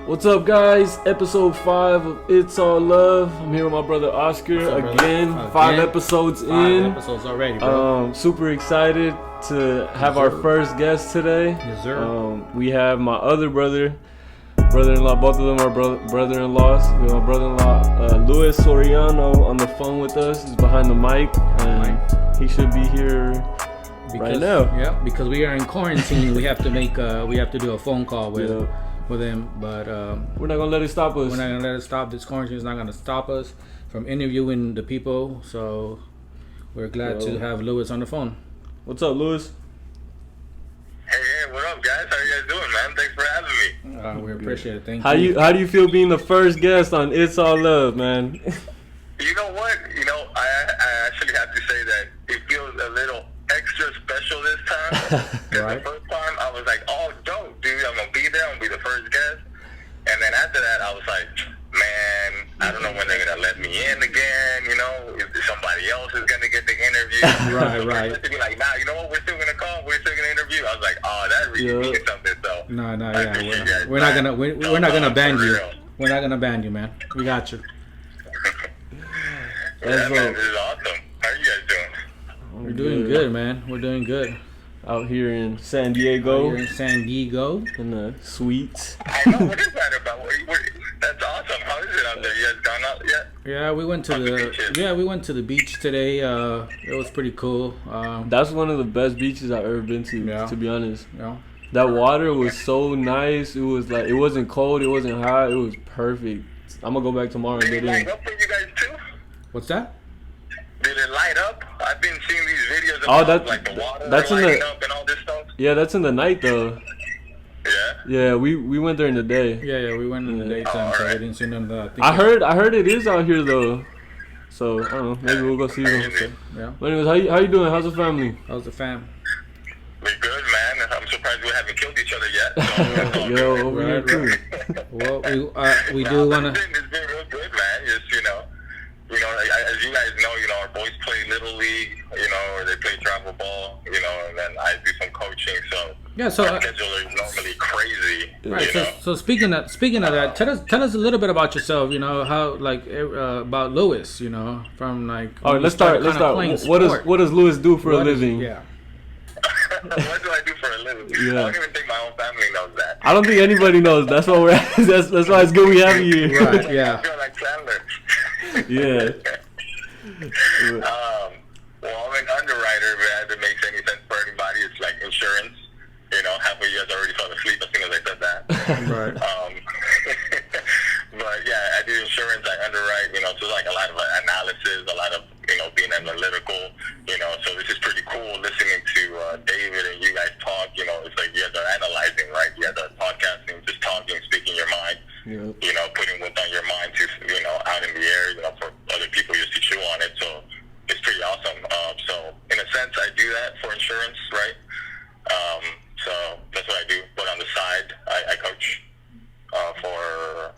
What's up, guys? Episode 5 of It's All Love. I'm here with my brother Oscar again. 5 episodes in. 5 episodes already, bro. Super excited to have our first guest today. Yes, sir. We have my other brother-in-law. Both of them are brother-in-laws. We have my brother-in-law, Luis Soriano, on the phone with us. He's behind the mic, and he should be here right now. Yeah, because we are in quarantine. we have to do a phone call with him, but we're not gonna let it stop us. We're not gonna let it stop. This quarantine is not gonna stop us from interviewing the people. So we're glad to have Luis on the phone. What's up, Luis? Hey, what up, guys? How you guys doing, man? Thanks for having me. We appreciate it. Thank you. How do you feel being the first guest on It's All Love, man? You know what? I actually have to say that it feels a little extra special this time. Right. The first time I was like, oh, dope, dude. I'm going to be there. I'm going to be the first guest. And then after that, I was like, man, I don't know when they're going to let me in again. You know, if somebody else is going to get the interview. Right. To be like, nah, you know what? We're still going to call. We're still going to interview. I was like, oh, that really means something. So No, yeah. We're not gonna ban you. We're not gonna ban you, man. We got you. Yeah, man, this is awesome. How are you guys doing? We're doing good, man. We're doing good. Out here in San Diego. In the suites. I know. What is that about? That's awesome. How is it out there? You guys gone out yet? Yeah, we went to the beach today. It was pretty cool. That's one of the best beaches I've ever been to be honest. Yeah. That water was so nice. It was like, it wasn't cold, it wasn't hot, it was perfect. I'm gonna go back tomorrow and Did get it in. light up for you guys too? What's that? Did it light up? I've been seeing these videos about like the water lighting up and all this stuff. Yeah, that's in the night though. Yeah. Yeah, we went there in the day. Yeah, we went in the daytime, so I didn't see none of that. I heard it is out here though. So I don't know, maybe we'll go see them. Yeah. But anyways, how you doing? How's the family? How's the fam? We're good, man. I'm surprised we haven't killed each other yet. So Yo, over here too. Well, we do wanna. It's been real good, man. Just as you guys know, our boys play Little League, or they play travel ball, and then I do some coaching. So yeah, so our schedule is normally crazy. Right. So speaking of that, tell us a little bit about yourself. How about Luis. From like. All right, let's start. What does Luis do for a living? Yeah. What do I do for a living? Yeah. I don't even think my own family knows that. I don't think anybody knows. That's why that's why it's good we have you. Right. Yeah. I feel like Chandler. Yeah. Well, I'm an underwriter, but if it makes any sense for anybody, it's like insurance. Half of you guys already fell asleep as soon as I said that. Right. But yeah, I do insurance, I underwrite, so like a lot of analysis, a lot of, being analytical, so this is pretty cool listening to David and you guys talk, it's like you guys are analyzing, right? You guys are podcasting, just talking, speaking your mind, putting what's on your mind to, out in the air, for other people just to chew on it, so it's pretty awesome. So in a sense, I do that for insurance, right? So that's what I do, but on the side, I coach for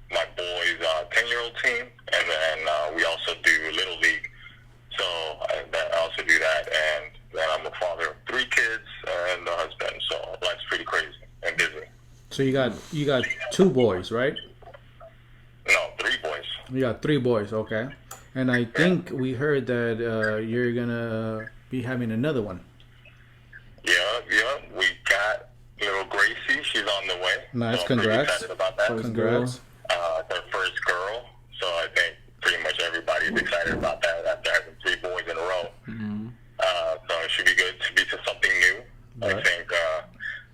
my boys' 10-year-old team, and then we also do Little League. So I also do that, and then I'm a father of 3 kids and a husband. So life's pretty crazy and busy. So you got 2 boys, right? No, 3 boys. You got 3 boys, okay. And I think we heard that you're gonna be having another one. Yeah. We got little Gracie. She's on the way. Nice, so congrats. I'm pretty excited about that. Congrats. Their first girl. So I think pretty much everybody's excited about that after having 3 boys in a row. Mm-hmm. So it should be good to be to something new. Right. I think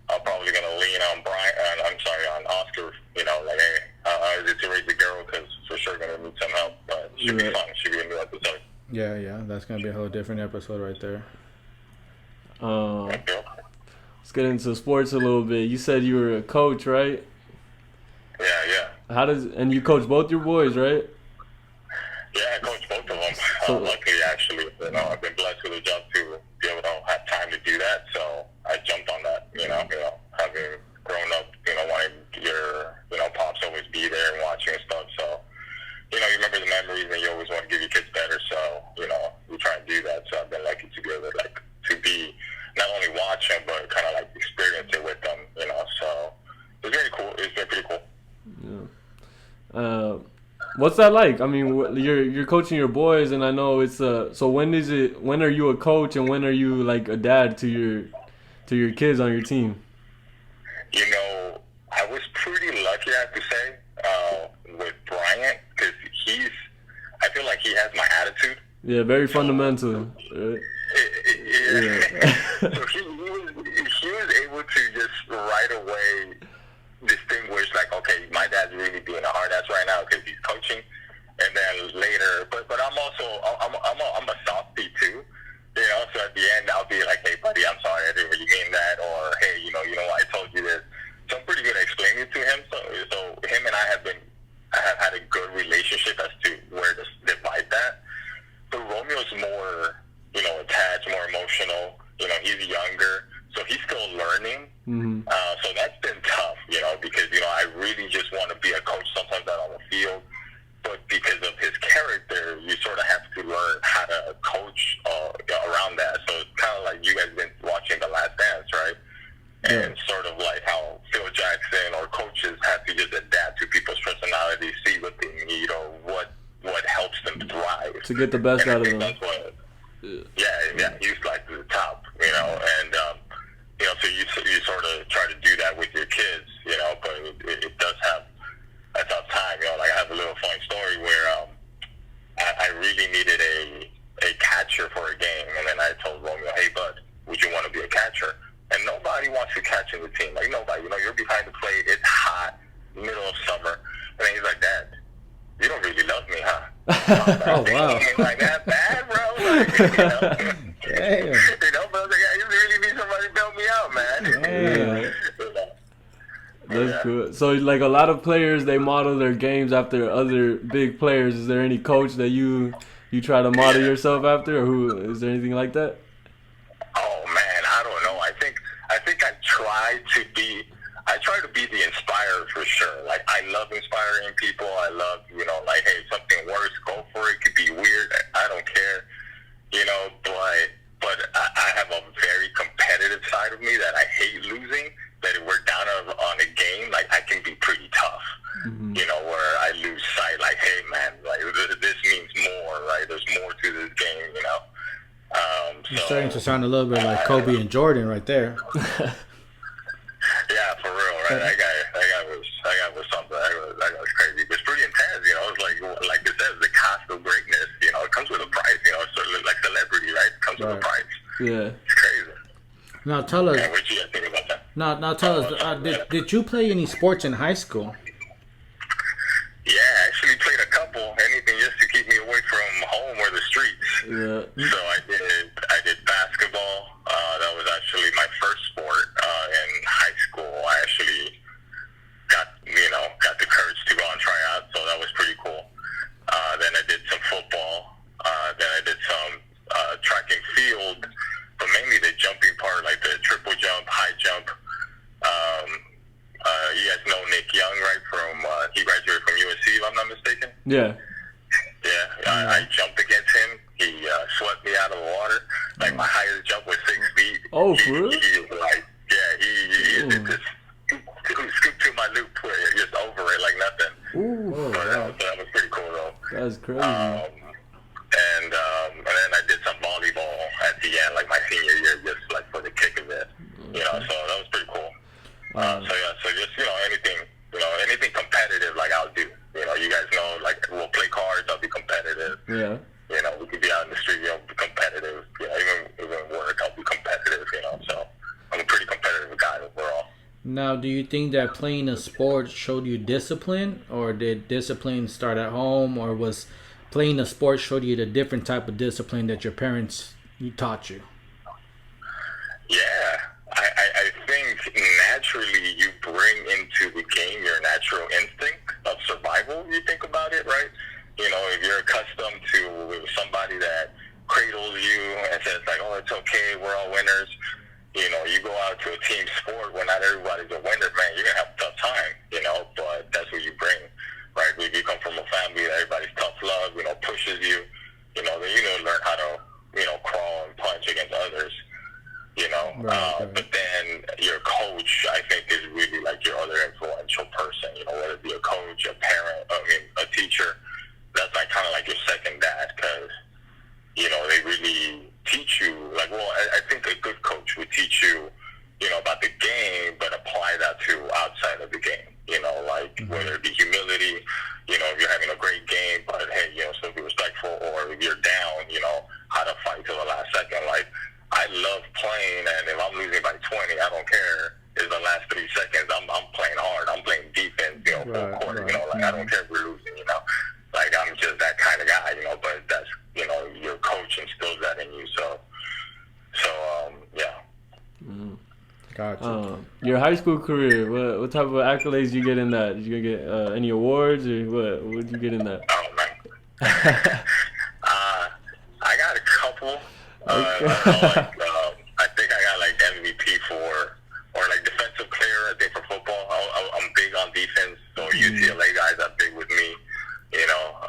I'm probably going to lean on on Oscar, like, hey, how is it to raise a girl? Because for sure going to need some help. But it should be fun. It should be a new episode. Yeah, that's going to be a whole different episode right there. Let's get into sports a little bit. You said you were a coach, right? Yeah. And you coach both your boys, right? Yeah, I coach both of them. Luckily, actually, I've been blessed with a job to be able to have time to do that. So I jumped on that. Having grown up, wanting your pops always be there and watching and stuff. So you remember the memories, and you always want to give your kids better. So we try and do that. So I've been lucky to be able to be not only watch them, but kind of experience it with them. So it's very cool. It's been pretty cool. What's that like? I mean, you're coaching your boys, and I know it's so when is it? When are you a coach, and when are you like a dad to your kids on your team? You know, I was pretty lucky, I have to say, with Bryant, because I feel like he has my attitude. Yeah, very fundamental. Right? Yeah. So he was able to just right away distinguish, like, okay, my dad's really being a hard ass right now because he's coaching, and then later, but I'm also I'm a softie too, you know. So at the end, I'll be like, hey buddy, I'm sorry, I didn't really mean that, or hey, you know, I told you this. So I'm pretty good at explaining it to him. So him and I have had a good relationship as to where to divide that. But Romeo's more, you know, attached, more emotional. You know, he's younger, so he's still learning. Mm-hmm. So that's been tough, you know, because, you know, I really just want to be a coach sometimes out on the field. But because of his character, you sort of have to learn how to coach around that. So it's kind of like you guys been watching The Last Dance, right? And sort of like how Phil Jackson or coaches have to just adapt to people's personalities, see what they need or what helps them thrive. To get the best out of them. That's what, yeah, he's like to the top, you know, and you know, so you sort of try to do that with your kids, you know, but it does have a tough time, you know. Like I have a little funny story where I really needed a catcher for a game, and then I told Romeo, hey bud, would you want to be a catcher? And nobody wants to catch in the team, like nobody, you know, you're behind the plate, it's hot, middle of summer, and then he's like, Dad, you don't really love me, huh? Oh wow! Like that bad, bro. Like, you know? Damn. You know, but I was like, I just really need somebody to help me out, man. Yeah. That's cool. So, like a lot of players, they model their games after other big players. Is there any coach that you try to model yourself after, or who? Is there anything like that? Oh man, I don't know. I think I try to be the inspirer for sure. Like I love inspiring people. I love, you know, like, hey, something works, go for it. It could be weird. I don't care, you know. But I have a very competitive side of me that I hate losing. That if we're down on a game, like I can be pretty tough. Mm-hmm. You know, where I lose sight. Like, hey man, like this means more. Right? There's more to this game. You know. You're starting to sound a little bit like Kobe and Jordan right there. Yeah, for real, right? That guy was something. That was crazy. It's pretty intense, you know. It's like it says, the cost of greatness. You know, it comes with a price. You know, it's sort of like celebrity, right? It comes with a price. Yeah. It's crazy. Now tell us. Yeah, what you guys think about that? Now tell us. Did you play any sports in high school? Yeah, I actually played a couple. Anything just to keep me away from home or the streets. Yeah. So I did basketball. That was actually my first sport in high school. I actually got the courage to go on tryouts, so that was pretty cool. Then I did some football. Then I did some track and field, but mainly the jumping part, like the triple jump, high jump. You guys know Nick Young, right? He graduated from USC, if I'm not mistaken. Yeah. Yeah, I jumped against him. He swept me out of the water. Like my highest jump was 6 feet. Oh, for real? He just scooped to my loop, just over it like nothing. Ooh. So that was pretty cool though. That's crazy. And then I did some volleyball at the end, like my senior year, just like for the kick of it. You know, so that was pretty cool. So just, you know, anything competitive, like I'll do. You know, you guys know, like we'll play cards, I'll be competitive. Yeah. You know, we could be out in the street, you know, be competitive. You know, even work, I'll be competitive. You know, so I'm a pretty competitive guy overall. Now, do you think that playing a sport showed you discipline, or did discipline start at home, or was playing a sport showed you the different type of discipline that your parents taught you? Yeah, I think naturally you bring into the game your natural instinct of survival. You think about it, right? You know, if you're accustomed to somebody that cradles you and says like, oh, it's okay, we're all winners. You know, you go out to a team sport where not everybody's a winner, man, you're going to have a tough time, you know, but that's what you bring, right? If you come from a family that everybody's tough love, you know, pushes you, you know, then you know, learn how to, you know, crawl and punch against full court. right. You know, like I don't care if we're losing. You know, like I'm just that kind of guy. You know, but that's your coach instills that in you. So yeah. Mm. Gotcha. Your high school career, what type of accolades you get in that? Did you get any awards, or what did you get in that? Oh man. I got a couple. I don't know, I think I got like MVP or like defensive player. I think for football, I'm big on defense. So UCLA guys are big with me. You know,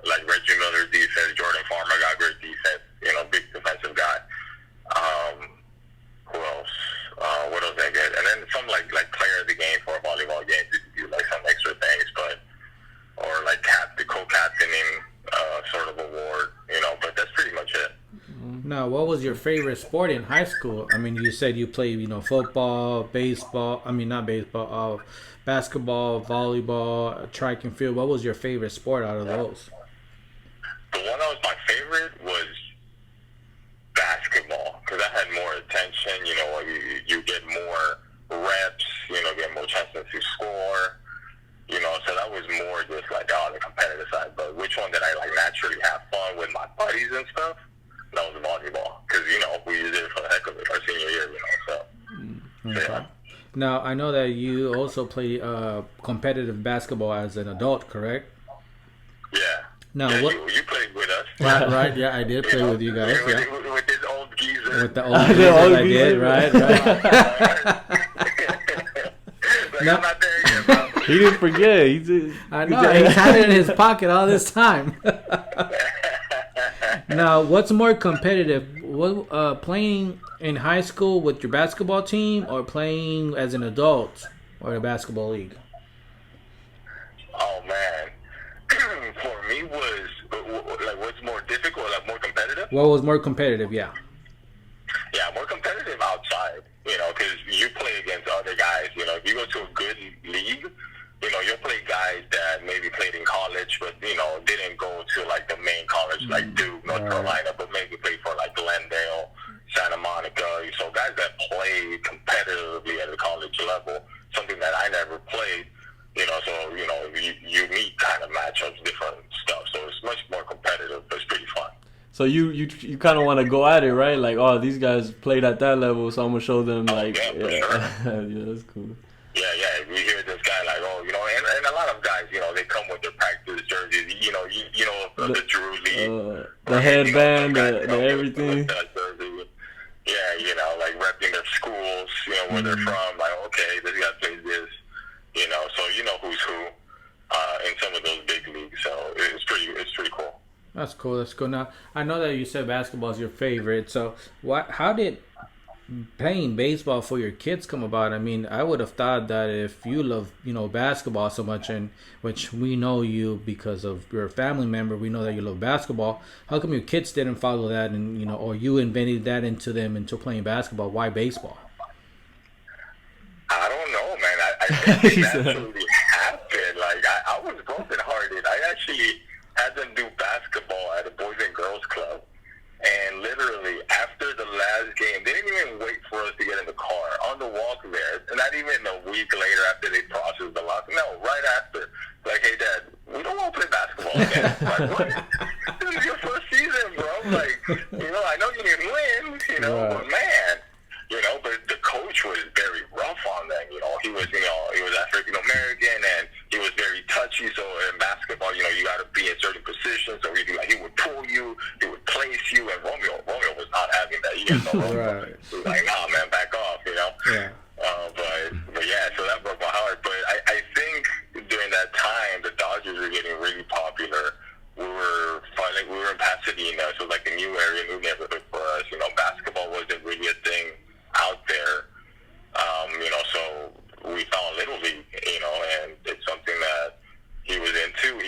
like Reggie Miller's defense, Jordan Farmer got great defense. You know, big defensive guy. Who else? What else did I get? And then some like player of the game for a volleyball game to do like some extra things, or like co-captaining sort of award. You know, but that's pretty much it. Now, what was your favorite sport in high school? I mean, you said you played, football, baseball. I mean, not baseball. Basketball, volleyball, track and field. What was your favorite sport out of those? The one that was my favorite was basketball because I had more attention. You know, you get more reps. You know, get more chances to score. You know, so that was more just like on the competitive side. But which one did I like naturally have fun with my buddies and stuff? That was volleyball because we did it for the heck of it our senior year. So Okay. yeah. Now, I know that you also play competitive basketball as an adult, correct? Yeah. Now, Yeah, what? you played with us. Right, yeah, I did play with you guys. With, Yeah. with this old geezer. With the old geezers, I did, geezer. right. Like, No. I'm not there yet, bro. He didn't forget. He just, I know, he had it in his pocket all this time. Now, what's more competitive? What playing in high school with your basketball team or playing as an adult or the basketball league? Oh, man. For me was, like, what's more difficult, like, more competitive? What was more competitive? Yeah. Yeah, more competitive outside, because you play against other guys. If you go to a good league, you'll play guys that maybe played in college, but, didn't go to, like, the main college, like Duke, North Carolina, but maybe played for, like, Glendale, Santa Monica. So guys that played competitively at the college level, something that I never played, so, you meet kind of matchups, different stuff. So it's much more competitive, but it's pretty fun. so you kind of want to go at it, right? Like, oh, these guys played at that level, so I'm gonna show them. Like, yeah, for sure. Yeah, that's cool. Yeah. We hear this guy like, and a lot of guys, they come with their practice jerseys. The Drew League, The headband, Some guys, the everything. with that jersey. Yeah, like repping their schools, where they're from. Like, okay, this guy plays this, so who's who in some of those big leagues. So it's pretty cool. That's cool. That's cool. Now, I know that you said basketball is your favorite. So, how did playing baseball for your kids come about? I mean, I would have thought that if you love, basketball so much, and which we know you because of your family member, we know that you love basketball. How come your kids didn't follow that, and or you invented that into them into playing basketball? Why baseball? I don't know, man. I think it naturally happened. Like, I was brokenhearted. I actually had them do basketball at a Boys and Girls Club. And literally, after the last game, they didn't even wait for us to get in the car. On the walk there, not even a week later after they processed the loss. No, right after. Like, hey, Dad, we don't want to play basketball again. Like, what? This is your first season, bro. Like, I know you didn't win, but man. But the coach was very rough on them. He was, he was African American and he was very touchy. So in basketball, you got to be in certain positions. So he would pull you, he would place you. And Romeo was not having that. He had no Romeo. He was like, nah, man, back off. Yeah. But yeah, so that broke my heart. But I think during that time, the Dodgers were getting really popular. We were in Pasadena, so like a new area, new neighborhood for us. Basketball wasn't really a thing out there, so we found Little League, and it's something that he was into.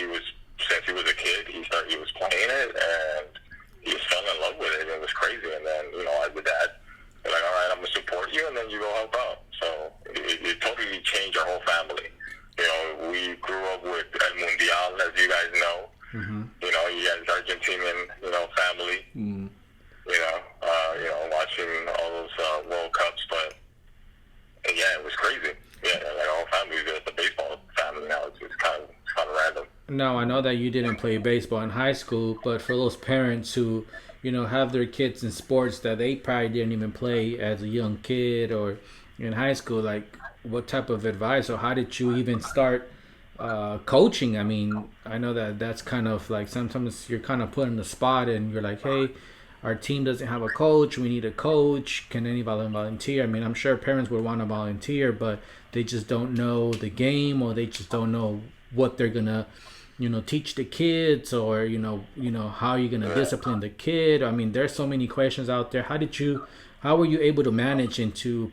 Since he was a kid, he was playing it, and he just fell in love with it, and it was crazy. And then, as a dad, they're like, all right, I'm going to support you, and then you go help out. So it totally changed our whole family. We grew up with El Mundial, as you guys know. Mm-hmm. You guys Argentinian, family. Mm. Watching all those World Cups, but yeah, it was crazy. Yeah, like our whole family is a baseball family now. Now, I know that you didn't play baseball in high school, but for those parents who, have their kids in sports that they probably didn't even play as a young kid or in high school, like what type of advice or how did you even start coaching? I mean, I know that that's kind of like sometimes you're kind of put in the spot and you're like, hey, our team doesn't have a coach. We need a coach. Can anybody volunteer? I mean, I'm sure parents would want to volunteer, but they just don't know the game or they just don't know what they're gonna teach the kids or how you're gonna discipline the kid. I mean, there's so many questions out there. How were you able to manage into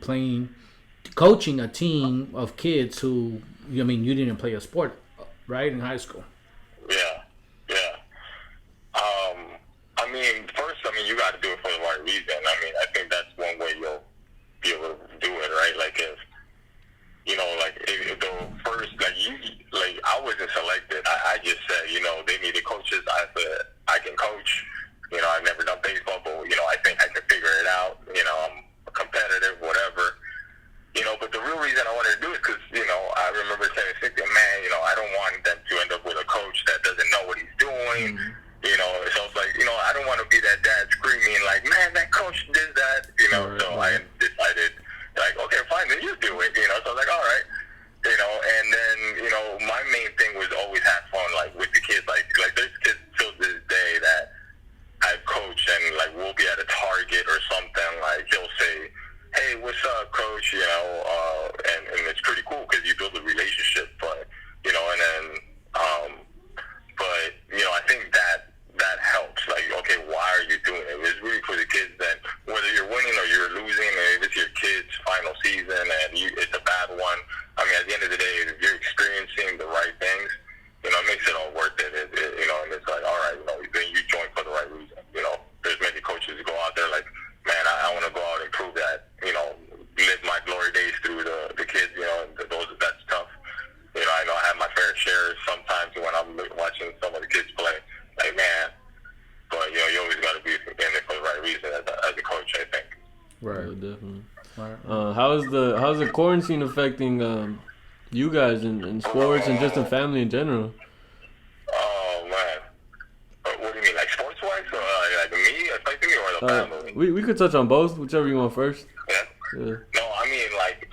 coaching a team of kids who, I mean, you didn't play a sport, right, in high school? Yeah, yeah. I mean, first, you got to do it for the right reason. I mean, I think that's one way you'll be able to do it, right? Like if the first, I wasn't selected. I just said, they needed coaches. I said, I can coach. I've never done baseball, but, I think I can figure it out. I'm competitive, whatever. But the real reason I wanted to do it is because, I remember saying, man, I don't want them to end up with a coach that doesn't know what he's doing. Mm-hmm. So it's like, I don't want to be that dad screaming, like, man, that coach did that. So I decided, like, okay, fine, then you do it. So I was like, all right. And then, my main thing was always have fun, like, with the kids. Like there's kids till this day that I've coached and, like, we'll be at a Target or something, like, he'll say, hey, what's up, coach, and it's pretty cool because you build a relationship, but, and then, but, I think that helps, like, okay, why are you doing it? It's really for the kids that, whether you're winning or you're losing, and if it's your kid's final season and it's a bad one, I mean, at the end of the day, if you're experiencing the right things, it makes it all worth it, and it's like, all right, then you join for the right reason. There's many coaches who go out there like, man, I want to go out and prove that, live my glory days through the kids, that's tough. I know I have my fair share sometimes when I'm watching some of the kids play, like, man, but, you always got to be in it for the right reason as a coach, I think. Right, definitely. How's the quarantine affecting you guys in sports and just in family in general? Oh, man. What do you mean, like sports-wise? Like me affecting me or the family? We could touch on both, whichever you want first. Yeah? Yeah. No, I mean, like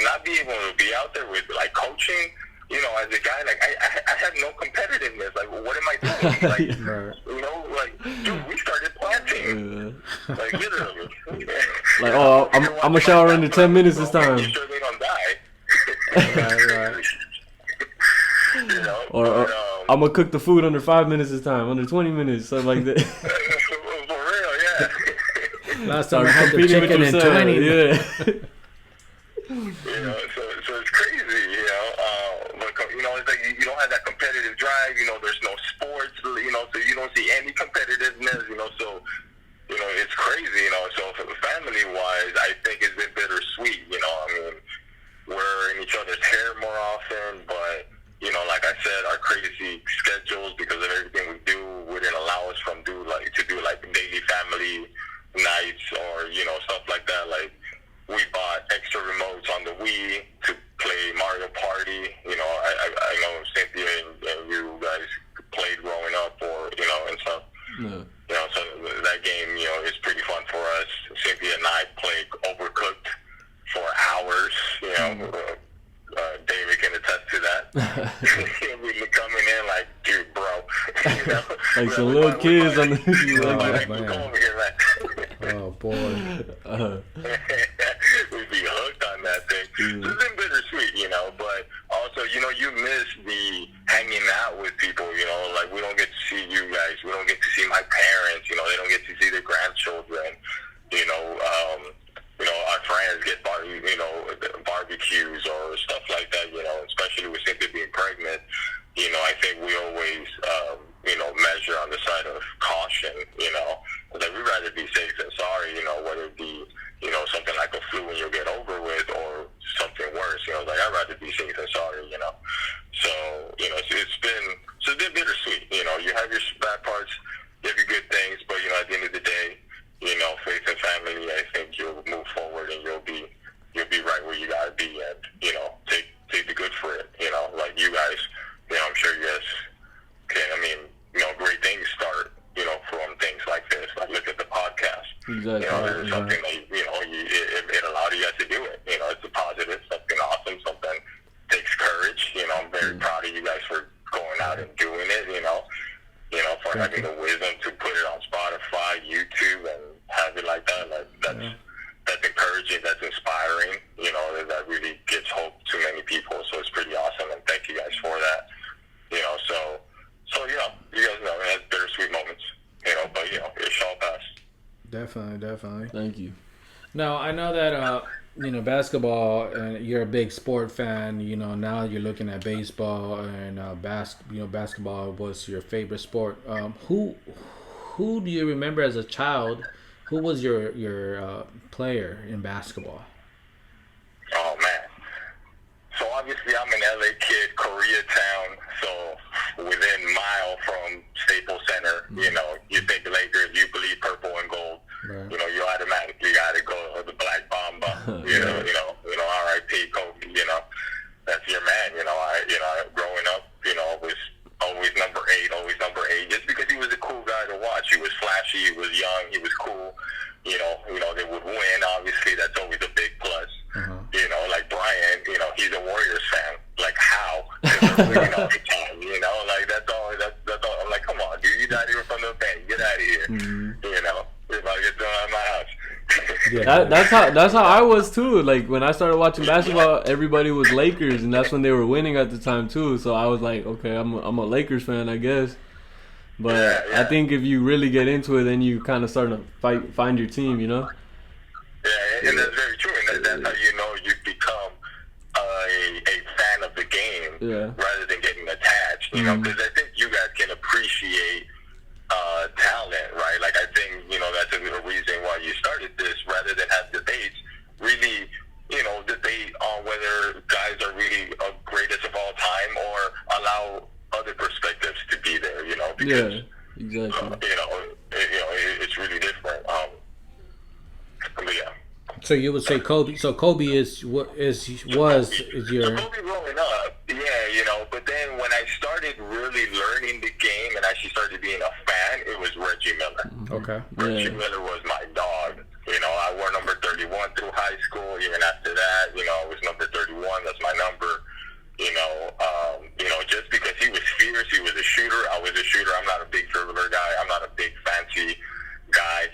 not being able to be out there with, like, coaching, as a guy, like, I have no competitiveness. Like, what am I doing? Like, like, dude, we started planting. Like, literally. Like, oh, I'm gonna shower under 10 minutes this time. Making sure they don't die. Right. Or I'm gonna cook the food under 5 minutes this time, under 20 minutes, something like that. For real, yeah. Last time I had the chicken in 20. Yeah. So it's crazy, but, it's like you don't have that competitive drive, there's no sports, so you don't see any competitiveness, so, it's crazy, so family-wise, I think it's been bittersweet, I mean, we're in each other's hair more often, but, like I said, our crazy schedules, because of everything we do, wouldn't allow us to do daily family nights or, stuff like that, like, we bought extra remotes on the Wii to play Mario Party. I know Cynthia and you guys played growing up, or and stuff. Yeah. So that game, is pretty fun for us. Cynthia and I played Overcooked for hours. David can attest to that. We were coming in like, dude, bro. Like some little kids on the. Oh boy. We'd be hooked on that thing. So it's been bittersweet, but also, you miss the hanging out with people, like we don't get to see you guys, we don't get to see my parents, they don't get to see their grandchildren, our friends get barbecues or stuff like that, especially with Cynthia being pregnant, I think we always, measure on the side of caution, like we'd rather be safe than sorry, whether it be, something like a flu and you'll get over with or something worse, like I'd rather be safe than sorry, So, it's something that, it allowed you guys to do it. It's a positive, something awesome, something takes courage. I'm very proud of you guys for going out and doing it, for having the wisdom to put it on Spotify, YouTube, and have it like that. That's encouraging, that's inspiring, that really gives hope to many people. So it's pretty awesome, and thank you guys for that. So you guys know it has bittersweet moments, but it shall pass. Definitely. Thank you. Now I know that basketball, and you're a big sport fan. Now you're looking at baseball, and basketball was your favorite sport. Who do you remember as a child? Who was your player in basketball? Oh man. So obviously I'm an LA kid, Koreatown. So within mile from Staples Center, you think Lakers, you believe purple and gold. Right. You automatically got to go the Black Mamba. R.I.P. Kobe. That's your man. Growing up, was always number 8, just because he was a cool guy to watch. He was flashy, he was young, he was cool. They would win. Obviously, that's always a big plus. Like Brian, he's a Warriors fan. Like how? Because they're winning all the time. Like that's all. I'm like, come on, dude, you're not even from the bank. Get out of here. If I get thrown out of my house. Yeah. That's how I was too. Like when I started watching basketball, everybody was Lakers, and that's when they were winning at the time too. So I was like, okay, I'm a Lakers fan, I guess. But I think if you really get into it, then you kind of start to find your team, Yeah, and that's very true, and that's how you've become a fan of the game rather than getting attached. Because I think you guys can appreciate talent, right? Like I think that's a reason why you started this, rather than have debates. Really, debate on whether guys are really greatest of all time, or allow other perspectives to be there. Because exactly. It's really different. But yeah. So you would say Kobe. So Kobe is your. Kobe growing up, But then when I started really learning the game and actually started being a fan, it was Reggie Miller. Okay. Reggie Miller was my dog. I wore number 31 through high school. Even after that, I was number 31. That's my number. Just because he was fierce, he was a shooter. I was a shooter. I'm not a big dribbler guy. I'm not a big fancy guy.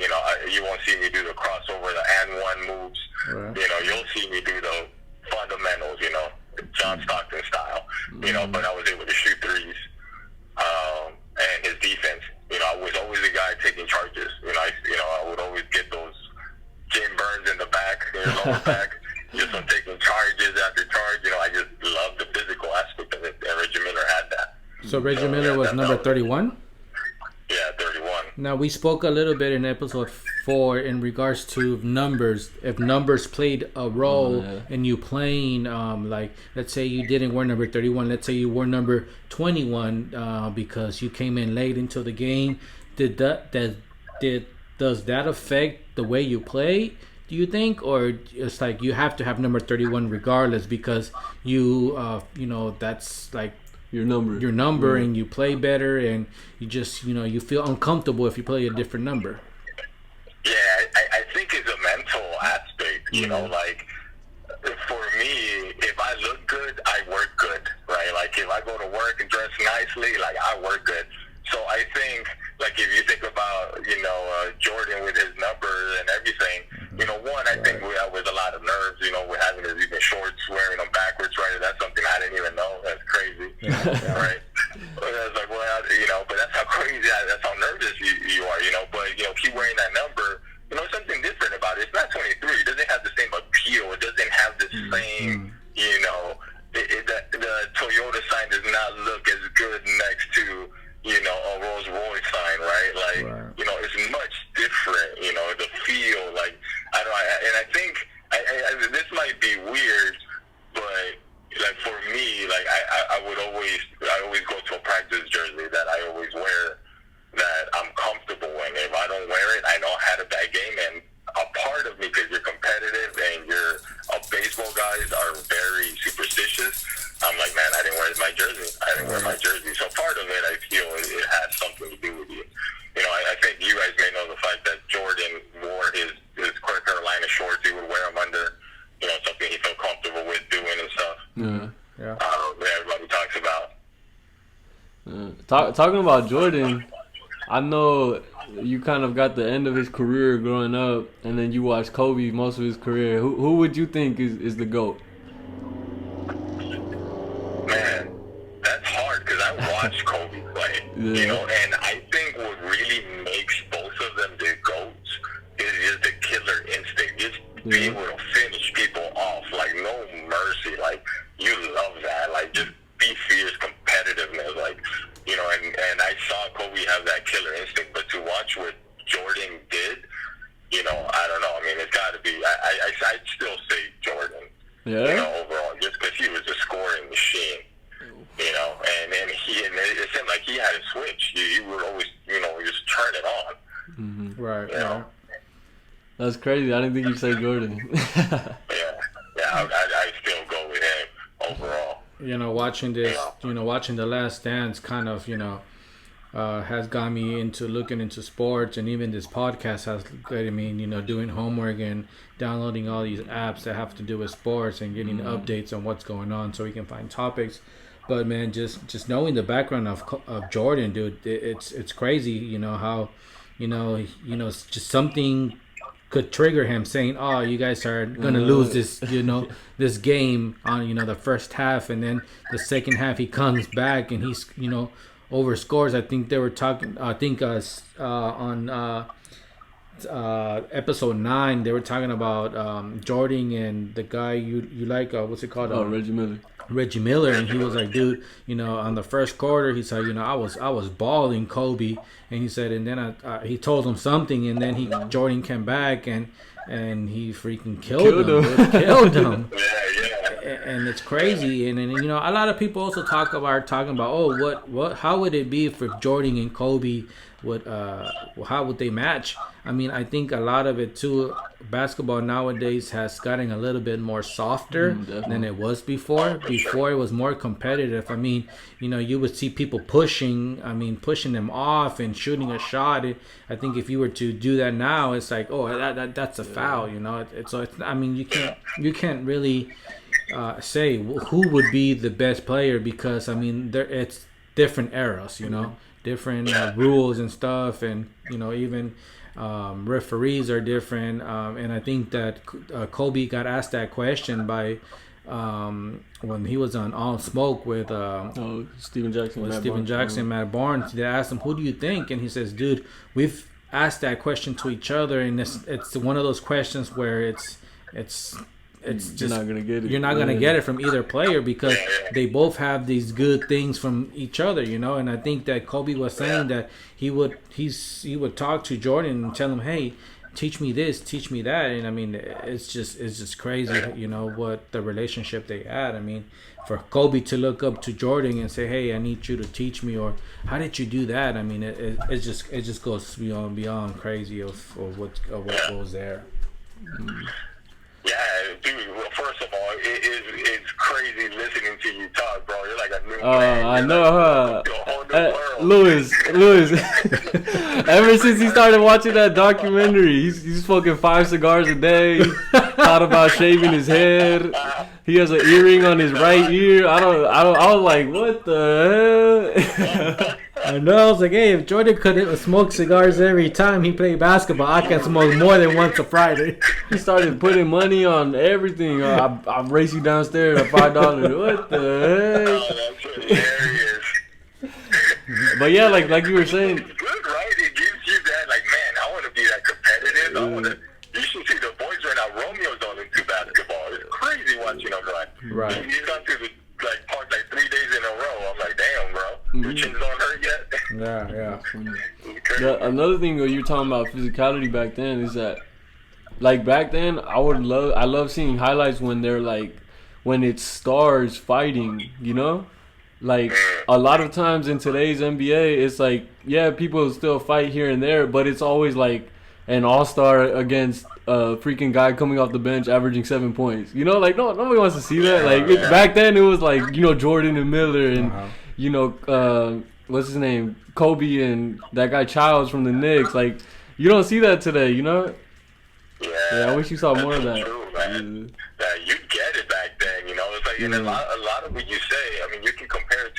You won't see me do the crossover, the and one moves. Right. You'll see me do the fundamentals. John Stockton style. But I was able to shoot threes. And his defense. I was always the guy taking charges. I would always get those Jim Burns in the back, lower back. Just from taking charges after charge, I just love the physical aspect of it, and Reggie Miller had that. So Reggie Miller was number 31? Yeah, 31. Now, we spoke a little bit in episode 4 in regards to numbers. If numbers played a role in you playing, like, let's say you didn't wear number 31, let's say you wore number 21 because you came in late into the game. Does that affect the way you play? Do you think, or it's like you have to have number 31 regardless because that's like your number, and you play better, and you just you feel uncomfortable if you play a different number? Yeah, I think it's a mental aspect. Like for me, if I look good, I work good, right? Like if I go to work and dress nicely, like I work good. So I think, like if you think about Jordan with his numbers and everything, one, I think I was a lot of nerves, with having his even shorts, wearing them backwards, right? That's something I didn't even know. That's crazy, right? But I was like, but that's how crazy, that's how nervous you are, But keep wearing that number, something different about it. It's not 23. It doesn't have the same appeal. It doesn't have the same, the Toyota sign does not look as good next to a Rolls Royce sign, right? Like, it's much different, the feel, like, and I think, this might be weird, but, like, for me, like, I always go to a practice jersey that I always wear, that I'm comfortable in. If I don't wear it, I know I had a bad game, and a part of me, because you're competitive and you're baseball guys are very superstitious, I'm like, man, I didn't wear my jersey. So part of it, I feel it has something to do with you. I think you guys may know the fact that Jordan wore his talks about. Talking about Jordan, I know you kind of got the end of his career growing up, and then you watched Kobe most of his career. Who would you think is the GOAT? Man, that's hard because I watched Kobe play, you know, and I think what really makes both of them the GOATs is just the killer instinct. Just be able to finish people off, like no mercy. Like, you love that. Like, just be fierce, competitiveness. Like, you know, and I saw Kobe have that killer instinct, but to watch what Jordan did, you know, I don't know. I mean, it's got to be, I'd still say Jordan. Yeah. You know, overall, just because he was a scoring machine. You know, and it seemed like he had a switch. He would always, you know, just turn it on. Mm-hmm. Right. You know? That's crazy. I didn't think you'd say Jordan. I still go with him overall. You know, watching this, you know, watching The Last Dance kind of, you know, has got me into looking into sports, and even this podcast has gotten me, you know, doing homework and downloading all these apps that have to do with sports and getting updates on what's going on so we can find topics. But man, just knowing the background of Jordan, dude, it's crazy. You know how, you know, it's just something could trigger him saying, "Oh, you guys are gonna lose this, you know, this game on, you know, the first half," and then the second half he comes back and he's, you know, overscores. I think they were talking. I think on episode 9 they were talking about Jordan and the guy you like. What's it called? Reggie Miller. Reggie Miller, and he was like, dude, you know, on the first quarter, he said, you know, I was balling Kobe, and he said, and then he told him something, and then Jordan came back and he freaking killed him. And it's crazy. And then, you know, a lot of people also talking about how would it be if Jordan and Kobe would how would they match? I mean, I think a lot of it too, basketball nowadays has gotten a little bit more softer than it was before. Before it was more competitive. I mean, you know, you would see people pushing them off and shooting a shot. I think if you were to do that now, it's like, oh, that's a foul, you know. I mean, you can't really say who would be the best player, because I mean it's different eras, you know, different rules and stuff, and you know, even referees are different, and I think that Kobe got asked that question by when he was on All Smoke with Steven Jackson, Matt Barnes. They asked him, who do you think? And he says, dude, we've asked that question to each other, and it's one of those questions where it's just you're not gonna get it. You're not gonna get it from either player, because they both have these good things from each other, you know. And I think that Kobe was saying that he would talk to Jordan and tell him, hey, teach me this, teach me that. And I mean, it's just crazy, you know, what the relationship they had. I mean, for Kobe to look up to Jordan and say, hey, I need you to teach me, or how did you do that? I mean, it just goes beyond crazy of what goes there. Yeah, dude. Well, first of all, it's crazy listening to you talk, bro. You're like a new man. I know, huh? A whole new world. Louis. Ever since he started watching that documentary, he's smoking 5 cigars a day. Thought about shaving his head. He has an earring on his right ear. I was like, what the hell? I know. I was like, hey, if Jordan couldn't smoke cigars every time he played basketball, I can smoke more than once a Friday. He started putting money on everything. I'll race you downstairs at $5. What the heck? Oh, that's hilarious. But yeah, like you were saying. It's good, right? It gives you that, like, man, I want to be that competitive. You should see the boys right now. Romeo's on into basketball. It's crazy watching them run. Right. He's gone to the park 3 days in a row. I'm like, damn, bro. Your chin's don't hurt yet? Yeah. Another thing when you're talking about physicality back then is that, like, back then I love seeing highlights when they're like, when it's stars fighting, you know. Like, a lot of times in today's NBA, it's like, yeah, people still fight here and there, but it's always like an all-star against a freaking guy coming off the bench averaging 7 points. You know, like, nobody wants to see that. Like, back then it was like, you know, Jordan and Miller and, you know, what's his name? Kobe and that guy Childs from the Knicks. Like, you don't see that today, you know? Yeah, I wish you saw more of that. True, man. You get it back then, you know. It's like, and a lot of what you say, I mean, you can compare it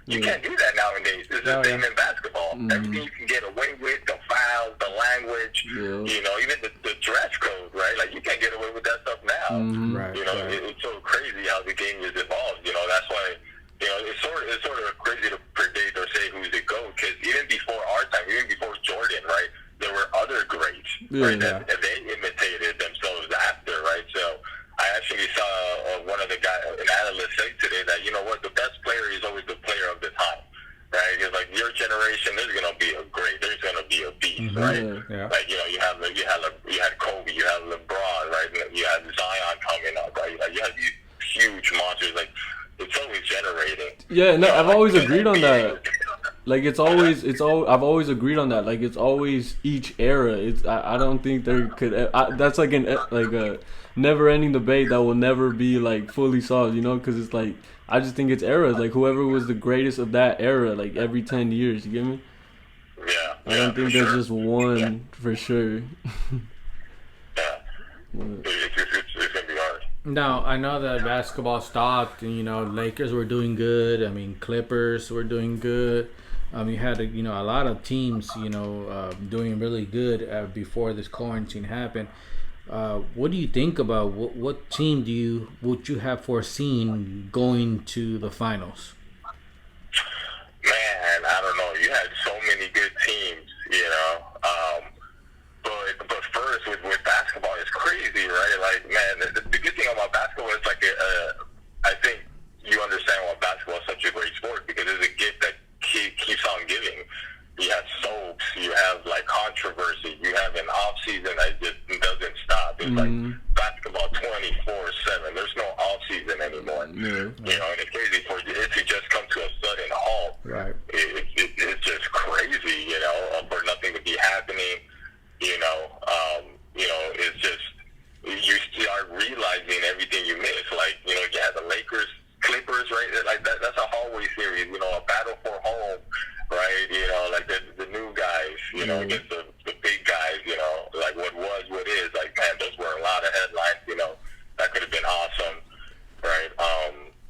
You can't do that nowadays. It's the same in basketball. Everything you can get away with, the fouls, the language, you know, even the dress code, right? Like, you can't get away with that stuff now. Right. You know, it's so crazy how the game has evolved. You know, that's why, you know, it's sort of crazy to predict or say who's the GOAT, because even before our time, even before Jordan, right, there were other greats, right, that they imitated themselves after, right? So I actually saw one of the guys, an analyst, say today that, you know what, the best player is always the player of the time, right? Because, like, your generation, there's gonna be a great, there's gonna be a beast, right? Yeah. Like, you know, you had Kobe, you had LeBron, right? You had Zion coming up, right? Like, you had these huge monsters. Like, it's always generating. Yeah, no, I've always agreed on that. Like, I've always agreed on that. Like, it's always each era. I don't think there could. That's like a never-ending debate that will never be like fully solved. You know, because it's like, I just think it's eras. Like, whoever was the greatest of that era, like every 10 years. You get me? Yeah. I don't think there's just one for sure. Yeah. It's gonna be hard. Now, I know that basketball stopped, and, you know, Lakers were doing good. I mean, Clippers were doing good. You had, a lot of teams, doing really good before this quarantine happened. What do you think about what team would you have foreseen going to the finals? Man, I don't know. You had so many good teams, you know. But first, with basketball, it's crazy, right? Like, man, the good thing about basketball is, like, I think you understand why basketball is such a great sport, because it's a gift that keeps on giving. You have soaps, you have, like, controversy, you have an off season that just doesn't stop. It's like basketball 24/7. There's no off season anymore. You know, and it's crazy for it to just come to a sudden halt. Right. It's just crazy, you know, for nothing to be happening. It's just, you start realizing everything you miss. Like, you know, the Lakers, Clippers, right? Like, that's a hallway series, you know, a battle for home, right? You know, like the new guys, you know, against the big guys, you know, like what is. Like, man, those were a lot of headlines, you know, that could have been awesome, right?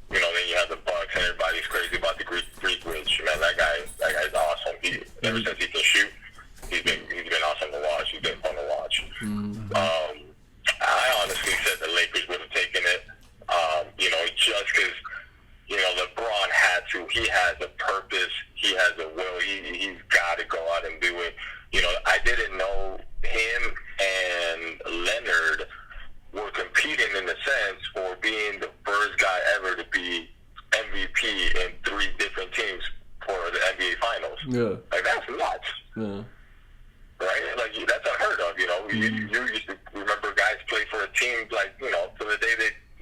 Then you have the Bucks, and everybody's crazy about the Greek Witch. Man, that guy's awesome. Ever since he can shoot, he's been awesome to watch. He's been fun to watch. I honestly said the Lakers would have taken it, just because, you know, LeBron had to. He has a purpose. He has a will. He's got to go out and do it. You know, I didn't know him and Leonard were competing in the sense for being the first guy ever to be MVP in 3 different teams for the NBA Finals. Yeah. Like, that's nuts. Yeah. Right? Like, that's unheard of, you know. You used to remember guys play for a team, like, you know, to the day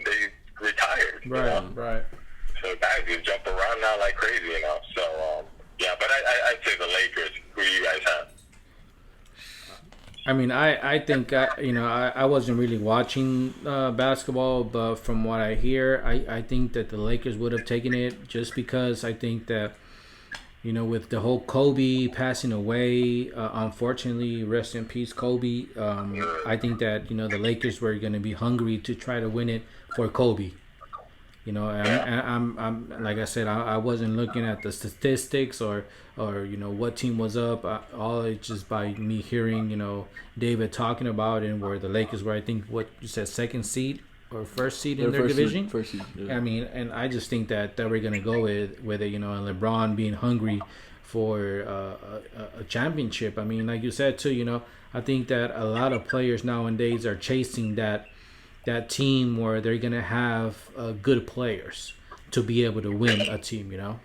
they retired. Right, you know? right. So guys just jump around now like crazy, you know. So, yeah, but I'd say the Lakers. Who do you guys have? I mean, I think, I wasn't really watching basketball, but from what I hear, I think that the Lakers would have taken it, just because I think that, you know, with the whole Kobe passing away, unfortunately, rest in peace, Kobe. I think that, you know, the Lakers were going to be hungry to try to win it for Kobe. You know, I'm like I said, I wasn't looking at the statistics or you know what team was up. All it's just by me hearing, you know, David talking about it, and where the Lakers were, I think, what you said, second seed or first seed in their division. First seed. Yeah. I mean, and I just think that we're gonna go with it, you know, and LeBron being hungry for a championship. I mean, like you said too, you know, I think that a lot of players nowadays are chasing that team where they're gonna have good players to be able to win a team, you know.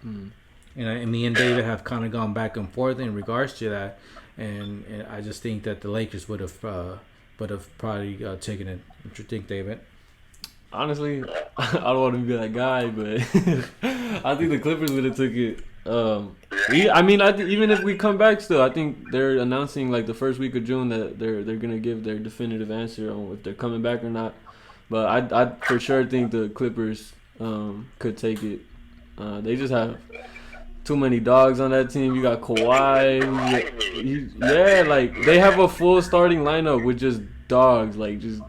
And me and David have kind of gone back and forth in regards to that, and I just think that the Lakers would have probably taken it. What do you think, David? Honestly, I don't want to be that guy, but I think the Clippers would have took it. Even if we come back still, I think they're announcing like the first week of June that they're gonna give their definitive answer on if they're coming back or not. But I for sure think the Clippers could take it. They just have too many dogs on that team. You got Kawhi. Like they have a full starting lineup with just dogs. Like just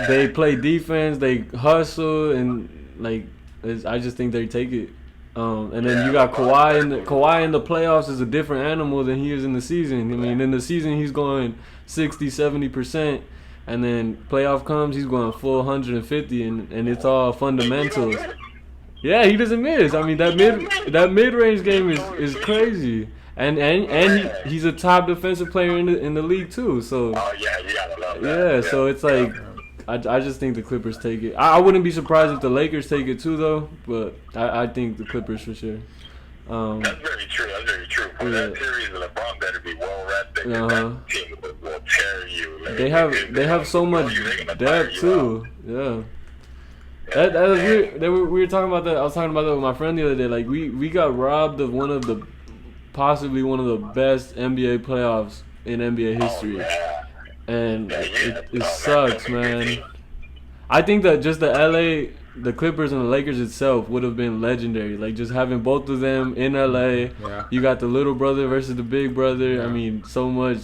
they play defense, they hustle, and like I just think they take it. And then you got Kawhi Kawhi in the playoffs is a different animal than he is in the season. I mean, in the season he's going 60, 70%, and then playoff comes he's going full 150, and it's all fundamentals. Yeah, he doesn't miss. I mean, that mid range game is crazy. And he's a top defensive player in the league too. So oh yeah, you gotta love that. yeah, so it's like I just think the Clippers take it. I wouldn't be surprised if the Lakers take it too though, but I think the Clippers for sure. That's very true. For that series, LeBron better be well rested. That team will tear you. Like, they have so much depth too. Yeah. That was weird. We were talking about that. I was talking about that with my friend the other day. Like we got robbed of possibly one of the best NBA playoffs in NBA history. And it sucks, man. I think that just the Clippers and the Lakers itself would have been legendary. Like just having both of them in LA. Yeah. You got the little brother versus the big brother. I mean, so much.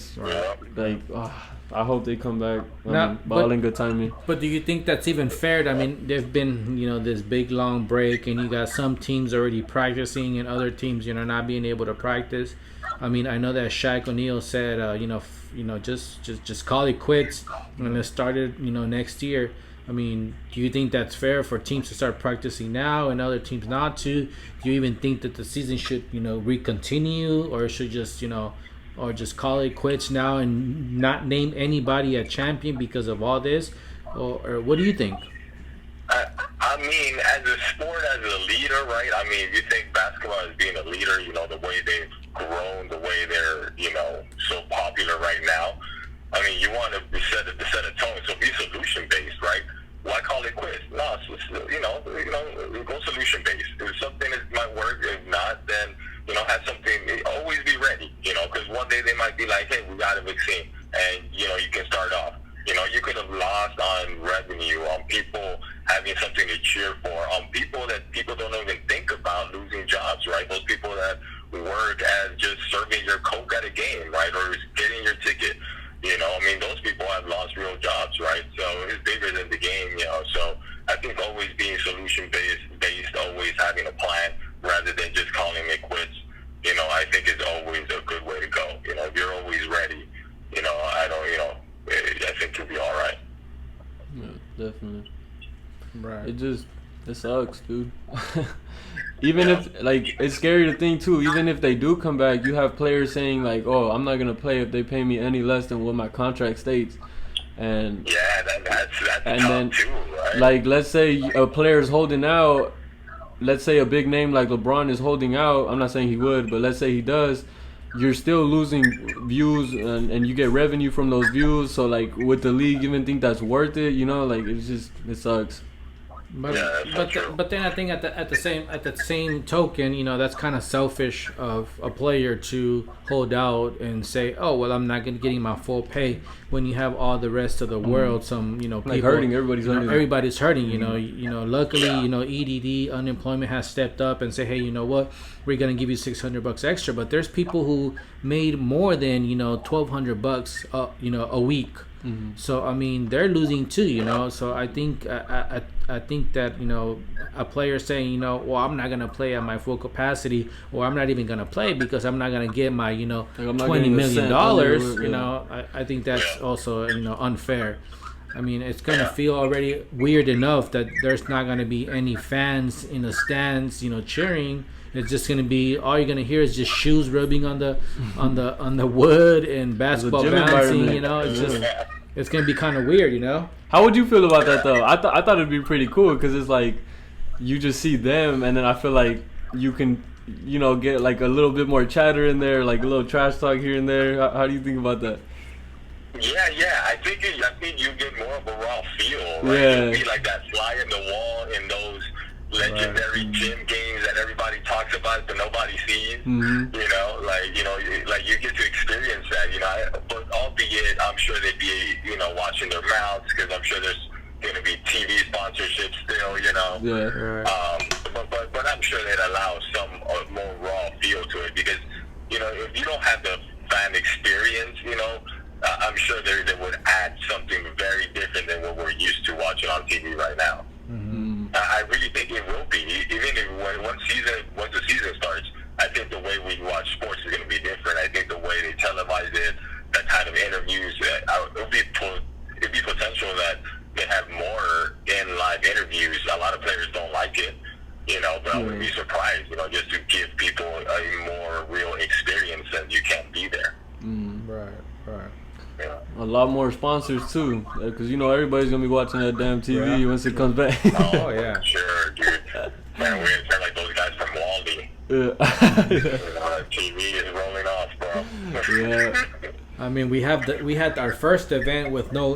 Like, I hope they come back. Balling good timing. But do you think that's even fair? I mean, there've been this big long break, and you got some teams already practicing, and other teams not being able to practice. I mean, I know that Shaq O'Neal said, just call it quits when it started, next year. I mean, do you think that's fair for teams to start practicing now and other teams not to? Do you even think that the season should, re-continue, or should just, or just call it quits now and not name anybody a champion because of all this? Or what do you think? I mean, as a sport, as a leader, right? I mean, if you think basketball as being a leader, the way they've grown, the way they're, so popular right now. I mean, you want to set a tone, so be solution-based, right? Why call it quits? No, go solution-based. If something might work, if not, then, have something, always be ready, because one day they might be like, hey, we got a vaccine, and, you can start off. You could have lost on revenue, on people having something to cheer for, on people that people don't even think about losing jobs, right? Those people that work as just serving your Coke at a game, right, or getting your ticket. I mean, those people have lost real jobs, right? So it's bigger than the game, So I think always being solution-based, always having a plan rather than just calling it quits, I think is always a good way to go. If you're always ready, I think you'll be all right. Yeah, definitely. Right. It sucks, dude. Even if, it's scary to think, too, even if they do come back, you have players saying, like, oh, I'm not going to play if they pay me any less than what my contract states. And yeah, that's and tough then, too, right? Like, let's say a player is holding out. Let's say a big name like LeBron is holding out. I'm not saying he would, but let's say he does. You're still losing views, and you get revenue from those views. So, like, would the league even think that's worth it? It sucks. But Yeah, but then I think at the same token, that's kind of selfish of a player to hold out and say, oh well, I'm not getting my full pay when you have all the rest of the world. Some people hurting. Everybody's hurting. Luckily, EDD unemployment has stepped up and say, hey, you know what, we're gonna give you $600 extra. But there's people who made more than $1,200 a week. Mm-hmm. So I mean, they're losing too, So I think I think that a player saying well, I'm not gonna play at my full capacity, or I'm not even gonna play because I'm not gonna get my $20 million. I think that's also unfair. I mean, it's gonna feel already weird enough that there's not gonna be any fans in the stands, cheering. It's just gonna be all you're gonna hear is just shoes rubbing on the wood and basketball bouncing. It's gonna be kind of weird. How would you feel about that though? I thought it'd be pretty cool because it's like you just see them, and then I feel like you can get like a little bit more chatter in there, like a little trash talk here and there. How do you think about that? Yeah. I think you get more of a raw feel. Right? Yeah. You'll be like that fly in the wall in those legendary gym games that everybody talks about but nobody sees. Mm-hmm. Like you get to experience that. But albeit, I'm sure they'd be watching their mouths because I'm sure there's going to be TV sponsorships still. Yeah. Right. But I'm sure they'd allow some more raw feel to it because if you don't have the fan experience, I'm sure they would add something very different than what we're used to watching on TV right now. Mm-hmm. I really think it will be. Even if once lot more sponsors too, because you know everybody's gonna be watching that damn TV Yeah. once it comes back. Oh, yeah. Sure, dude. Man, we sound like those guys from Wally. Yeah. TV is rolling off, bro. Yeah. I mean, we had our first event with no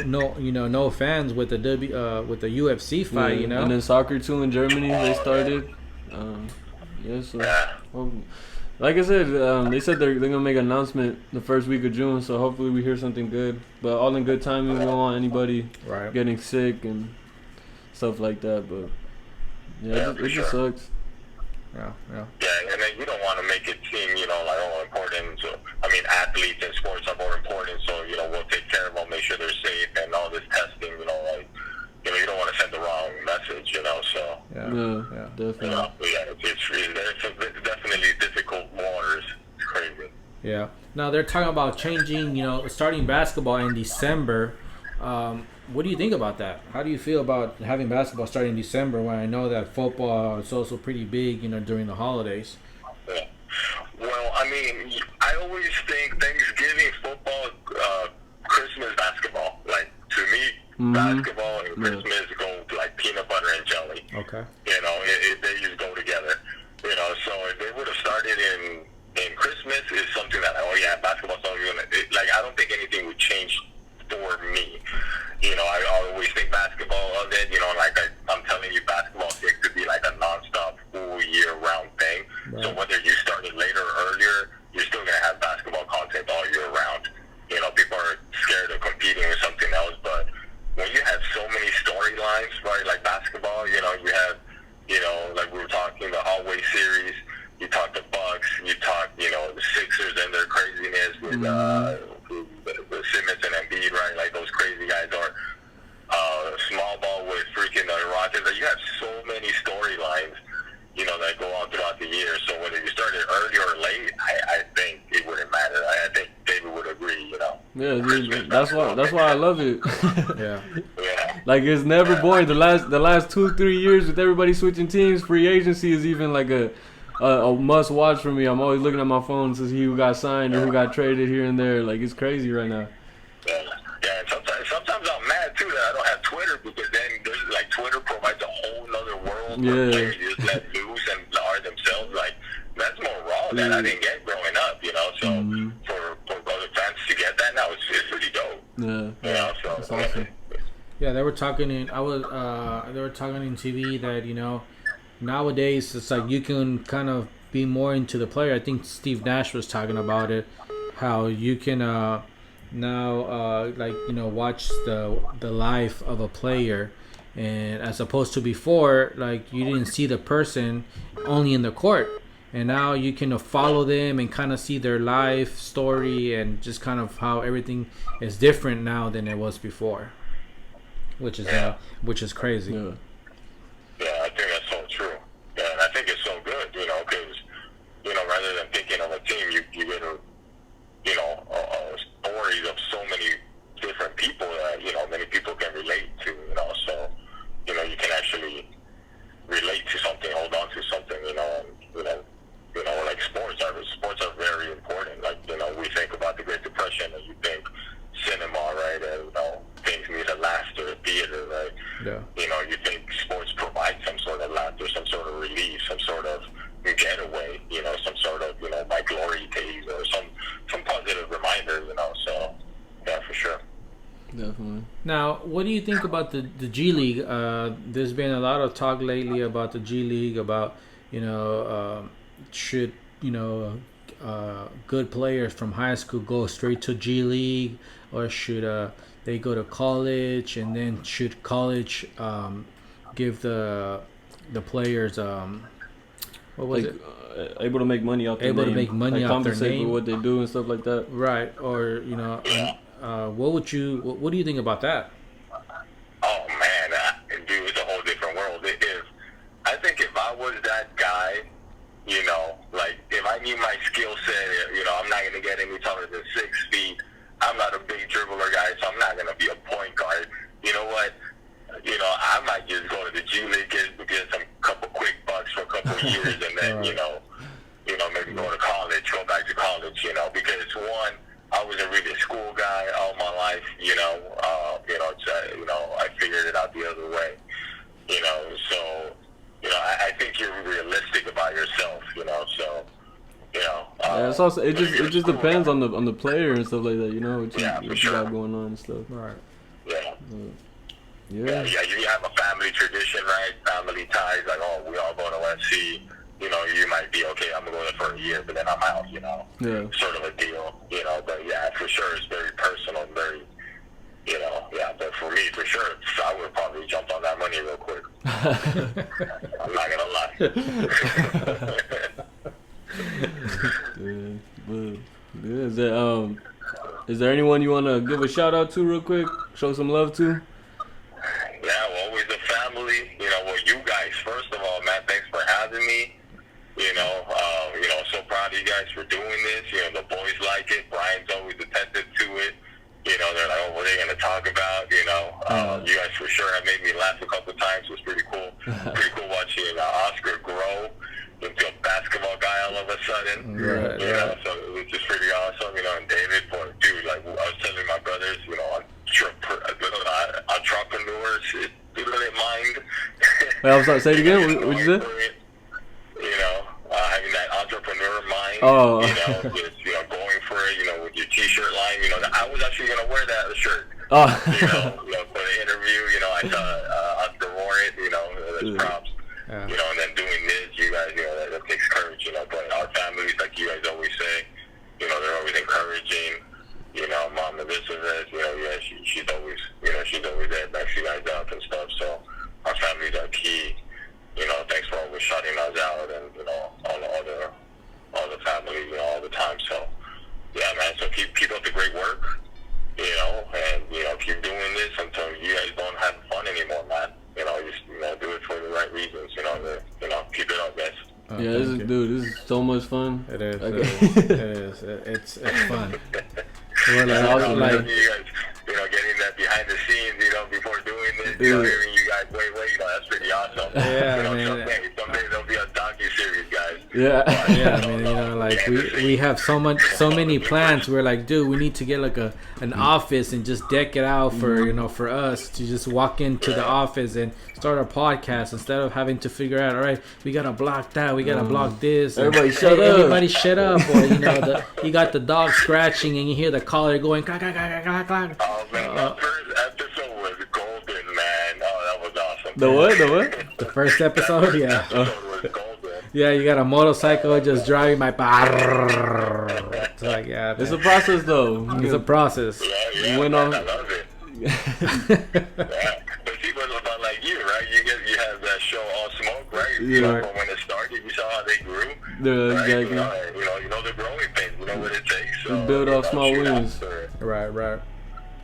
fans with the UFC fight, you know. And then soccer too in Germany they started. Yeah, so well, like I said, they said they're gonna make an announcement the first week of June, so hopefully we hear something good. But all in good timing. We don't want anybody getting sick and stuff like that. But yeah, it just sucks. Yeah. Yeah, and then you don't want to make it seem, you know, like, oh, important. So, I mean, athletes and sports are more important, so, you know, we'll take care of them, make sure they're safe, and all this testing, you know, like, you know, you don't want to send the wrong message, you know, so. Yeah, definitely. You know, it's definitely difficult waters. It's crazy. Yeah. Now they're talking about changing, you know, starting basketball in December. What do you think about that? How do you feel about having basketball starting in December when I know that football is also pretty big, you know, during the holidays? Yeah. Well, I mean, I always think Thanksgiving, football, Christmas, basketball. Like, to me, basketball and Christmas go like peanut butter and jelly. Okay. You know, they just go together. You know, so if they would have started in Christmas, is something that, oh yeah, basketball's not gonna, like, I don't think anything would change for me. You know, I always think basketball of it. You know, like I'm telling you, basketball it could be like a nonstop, full year-round thing. Right. So whether you started later or earlier, you're still gonna have basketball content all year round. You know, people are scared of competing with something else, but when you have so many storylines, right, like basketball, you know, you have, you know, like we were talking the hallway series. You talk the Bucks. You talk, you know, the Sixers and their craziness with Simmons and Embiid, right? Like those crazy guys are. Small ball with freaking the Rockets. You have so many storylines, you know, that go on throughout the year. So whether you started early or late, I think it wouldn't matter. I think David would agree, you know. Yeah, dude, that's why I love it. Yeah. Like it's never boring. The last 2-3 years with everybody switching teams, free agency is even like a must watch for me. I'm always looking at my phone to see who got signed or who got traded here and there. Like it's crazy right now. Yeah, and sometimes I'm mad too that I don't have Twitter, because then there's like Twitter provides a whole other world where players just let loose and are themselves. Like that's more raw that I didn't get growing up, you know. So for other fans to get that now, it's pretty dope. Yeah, you know, so that's awesome. Yeah, they were talking in TV that, you know, nowadays it's like you can kind of be more into the player. I think Steve Nash was talking about it, how you can now like, you know, watch the life of a player, and as opposed to before, like you didn't see the person only in the court, and now you can follow them and kind of see their life story and just kind of how everything is different now than it was before, which is crazy. Yeah, I think that's so true. Yeah, and I think it's so good, you know, because, you know, rather than thinking of a team, you get a, you know, stories of so many different people that, you know, many people can relate to, you know, so, you know, you can actually relate to something, hold on to something, you know, and, you know, like sports are very important. Like, you know, we think about the Great Depression and you think cinema, right, and, you know, things need a laughter, theater, right? Yeah. You know, you think sports provide some sort of laughter, some sort of relief, some sort of getaway, you know, some sort of, you know, my glory days or some positive reminder, you know, so, yeah, for sure. Definitely. Now, what do you think about the G League? There's been a lot of talk lately about the G League, about, you know, should, you know, good players from high school go straight to G League, or should they go to college, and then should college give the players what was like, it? Able to make money off their Able name. to make money like, off their compensate name. for what they do and stuff like that. Right, or, you know, what do you think about that? Oh, man, dude, it's a whole different world. I think if I was that guy, you know, like, if I knew my skill set, you know, I'm not going to get any taller than 6 feet. I'm not a big dribbler guy, so I'm not going to be a point guard. You know what? You know, I might just go to the G League, get some couple quick bucks for a couple of years, and then, you know, maybe go to college, go back to college, you know, because one, I I wasn't really a school guy all my life. I figured it out the other way. So I think you're realistic about yourself. So. Yeah, it's also it just depends on the player and stuff like that. What you got going on and stuff. Right. Yeah. Yeah. You have a family tradition, right? Family ties, like, oh, we all go to USC. You might be, okay, I'm going to go there for a year, but then I'm out, Yeah. sort of a deal, but yeah, for sure, it's very personal, very, but for me, for sure, I would probably jump on that money real quick. I'm not going to lie. Yeah. Is there anyone you want to give a shout out to real quick? Show some love to? Yeah, well, always the family. You guys, first of all, man, thanks for having me. So proud of you guys for doing this. The boys like it. Brian's always attentive to it. They're like, oh, what are they going to talk about? You guys for sure have made me laugh a couple of times. It was pretty cool. Pretty cool watching Oscar grow into a basketball guy all of a sudden. Right. So it was just pretty awesome. And David, dude, like I was telling my brothers, entrepreneurs didn't mind. Wait, I'm sorry, say it again. What'd you say? Having that entrepreneur mind. Oh. Just, going for it. With your T-shirt line. I was actually gonna wear that shirt. Oh. For the interview. I thought Oscar wore it. That's props. Yeah. And then doing this, you guys, that takes courage. But our families, like you guys always say, they're always encouraging. Mom Elizabeth, she's always, she's always there, backs you guys up and stuff. So our families are key. Thanks for always shouting us out, and all the family, all the time. So yeah, man. So keep up the great work, and keep doing this until you guys don't have fun anymore, man. Just do it for the right reasons. Keep it up, guys. Yeah, this is so much fun. It is. Okay. It is. It's fun. We're Yeah, awesome, like, man. you guys, getting that behind the scenes, before doing this, Dude. hearing you guys, wait, that's pretty awesome. Yeah, man. Someday there'll be a docu-series, guys. Yeah. Yeah, I mean, like we have so many plans. We're like, dude, we need to get like an office and just deck it out for for us to just walk into the office and start our podcast instead of having to figure out, all right, we gotta block that, we gotta block this. Everybody and, shut hey, up. Everybody shut up. Or you got the dog scratching and you hear the collar going clack clack clack clack clack. Oh, man, the first episode was golden, man. Oh, that was awesome. The what? The first episode, yeah. The episode was golden. Yeah, you got a motorcycle just driving my. It's like, yeah, It's a man. process though. It's a process. Yeah, Went man, on- I love it. Yeah. But see, but about like you, right? You have that show All Smoke, right? Yeah. From when it started, you saw how they grew. Yeah, Right? exactly. You know the growing pains. You know what it takes. So, Build off small shoot out wins. for it. Right.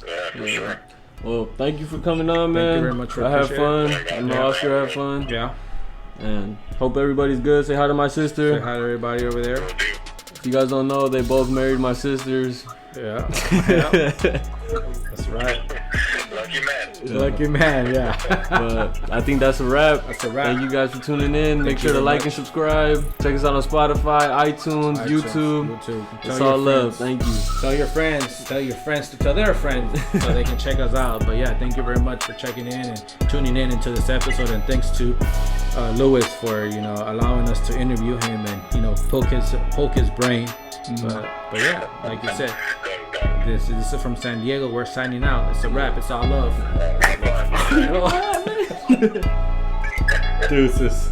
Yeah, for sure. Well, thank you for coming on, man. you very much for I had appreciate fun. it. I know Oscar had fun. Yeah. And hope everybody's good. Say hi to my Say sister. hi to everybody over there. Will do. If you guys don't know, they both married my sisters. Yeah. That's right. Lucky man. Lucky man, yeah. But I think that's a wrap. That's a wrap. Thank you guys for tuning in. Make Thank sure you to very like much. and subscribe. Check us out on Spotify, iTunes, YouTube. YouTube. It's Tell all your love. friends. Thank you. Tell your friends. Tell your friends to tell their friends so they can check us out. But yeah, thank you very much for checking in and tuning in into this episode. And thanks to Luis for allowing us to interview him and poke his brain. But yeah, like you said, this is from San Diego. We're signing out. It's a wrap. It's all love. Bye. Deuces.